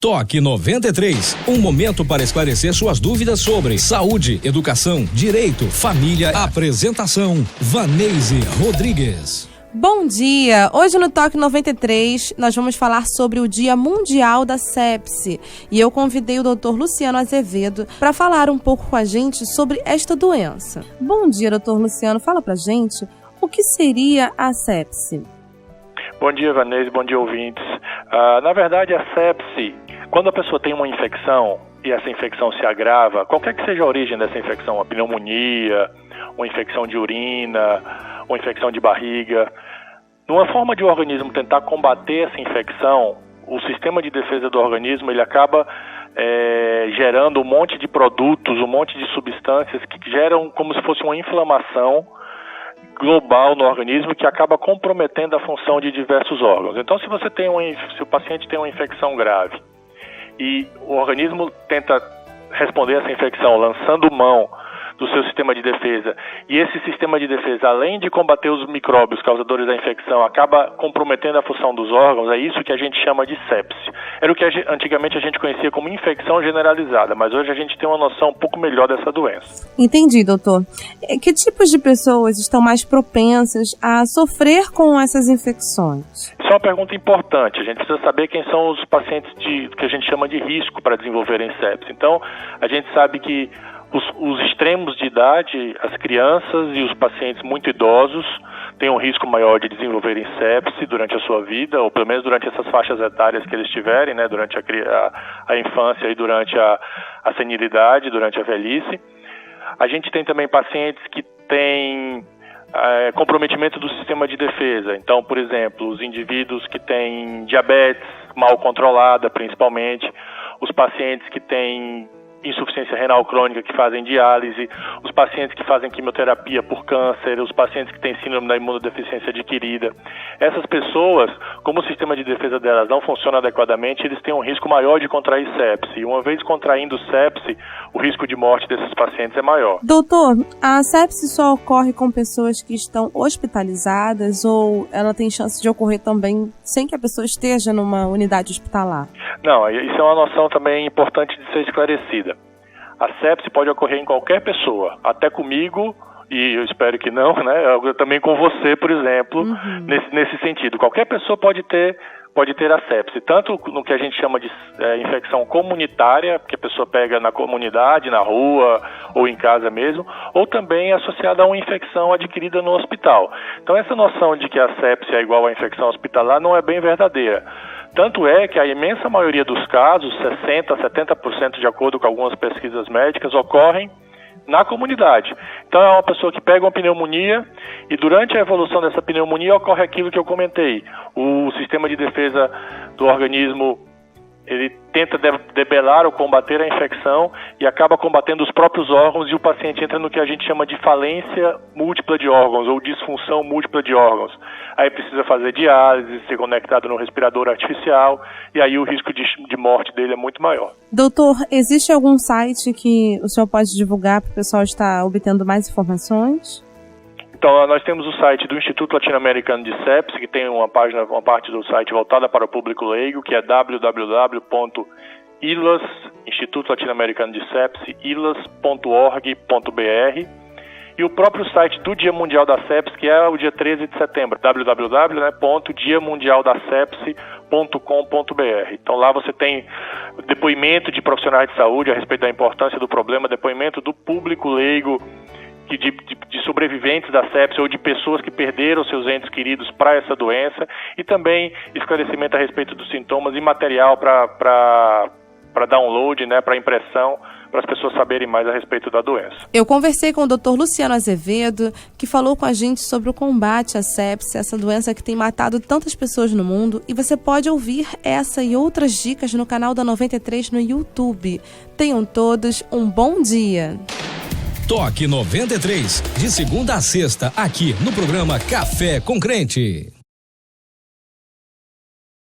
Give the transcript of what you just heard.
Toque 93, um momento para esclarecer suas dúvidas sobre saúde, educação, direito, família. Apresentação, Vaneise Rodrigues. Bom dia! Hoje no Toque 93 nós vamos falar sobre o Dia Mundial da Sepse e eu convidei o Dr. Luciano Azevedo para falar um pouco com a gente sobre esta doença. Bom dia, Dr. Luciano. Fala pra gente o que seria a sepse. Bom dia, Vaneise. Bom dia, ouvintes. Na verdade, a sepse, quando a pessoa tem uma infecção e essa infecção se agrava, qualquer que seja a origem dessa infecção, uma pneumonia, uma infecção de urina, uma infecção de barriga, numa forma de o organismo tentar combater essa infecção, o sistema de defesa do organismo ele acaba gerando um monte de produtos, um monte de substâncias que geram como se fosse uma inflamação global no organismo que acaba comprometendo a função de diversos órgãos. Então, se o paciente tem uma infecção grave e o organismo tenta responder a essa infecção lançando mão do seu sistema de defesa, e esse sistema de defesa, além de combater os micróbios causadores da infecção, acaba comprometendo a função dos órgãos, é isso que a gente chama de sepse. Era o que antigamente a gente conhecia como infecção generalizada, mas hoje a gente tem uma noção um pouco melhor dessa doença. Entendi, doutor. Que tipos de pessoas estão mais propensas a sofrer com essas infecções? Isso é uma pergunta importante. A gente precisa saber quem são os pacientes que a gente chama de risco para desenvolverem sepse. Então, a gente sabe que os extremos de idade, as crianças e os pacientes muito idosos têm um risco maior de desenvolverem sepse durante a sua vida, ou pelo menos durante essas faixas etárias que eles tiverem, né, durante a infância e durante a senilidade, durante a velhice. A gente tem também pacientes que têm comprometimento do sistema de defesa. Então, por exemplo, os indivíduos que têm diabetes mal controlada, principalmente, os pacientes que têm insuficiência renal crônica, que fazem diálise, os pacientes que fazem quimioterapia por câncer, os pacientes que têm síndrome da imunodeficiência adquirida. Essas pessoas, como o sistema de defesa delas não funciona adequadamente, eles têm um risco maior de contrair sepse. E uma vez contraindo sepse, o risco de morte desses pacientes é maior. Doutor, a sepse só ocorre com pessoas que estão hospitalizadas ou ela tem chance de ocorrer também sem que a pessoa esteja numa unidade hospitalar? Não, isso é uma noção também importante de ser esclarecida. A sepse pode ocorrer em qualquer pessoa, até comigo, e eu espero que não, né? Também com você, por exemplo, nesse sentido. Qualquer pessoa pode ter a sepse, tanto no que a gente chama de infecção comunitária, que a pessoa pega na comunidade, na rua ou em casa mesmo, ou também associada a uma infecção adquirida no hospital. Então essa noção de que a sepse é igual à infecção hospitalar não é bem verdadeira. Tanto é que a imensa maioria dos casos, 60% a 70% de acordo com algumas pesquisas médicas, ocorrem na comunidade. Então é uma pessoa que pega uma pneumonia e durante a evolução dessa pneumonia ocorre aquilo que eu comentei. O sistema de defesa do organismo ele tenta debelar ou combater a infecção e acaba combatendo os próprios órgãos e o paciente entra no que a gente chama de falência múltipla de órgãos ou disfunção múltipla de órgãos. Aí precisa fazer diálise, ser conectado no respirador artificial e aí o risco de morte dele é muito maior. Doutor, existe algum site que o senhor pode divulgar para o pessoal estar obtendo mais informações? Então, nós temos o site do Instituto Latino-Americano de Sepse, que tem uma parte do site voltada para o público leigo, que é www.ilas, Instituto Latino-Americano de Sepse, ilas.org.br, e o próprio site do Dia Mundial da Sepse, que é o dia 13 de setembro, www.diamundialdasepse.com.br. Então, lá você tem depoimento de profissionais de saúde a respeito da importância do problema, depoimento do público leigo, de sobreviventes da sepse ou de pessoas que perderam seus entes queridos para essa doença e também esclarecimento a respeito dos sintomas e material para download, né, para impressão, para as pessoas saberem mais a respeito da doença. Eu conversei com o Dr. Luciano Azevedo, que falou com a gente sobre o combate à sepse, essa doença que tem matado tantas pessoas no mundo, e você pode ouvir essa e outras dicas no canal da 93 no YouTube. Tenham todos um bom dia! Toque 93, de segunda a sexta, aqui no programa Café com Crente.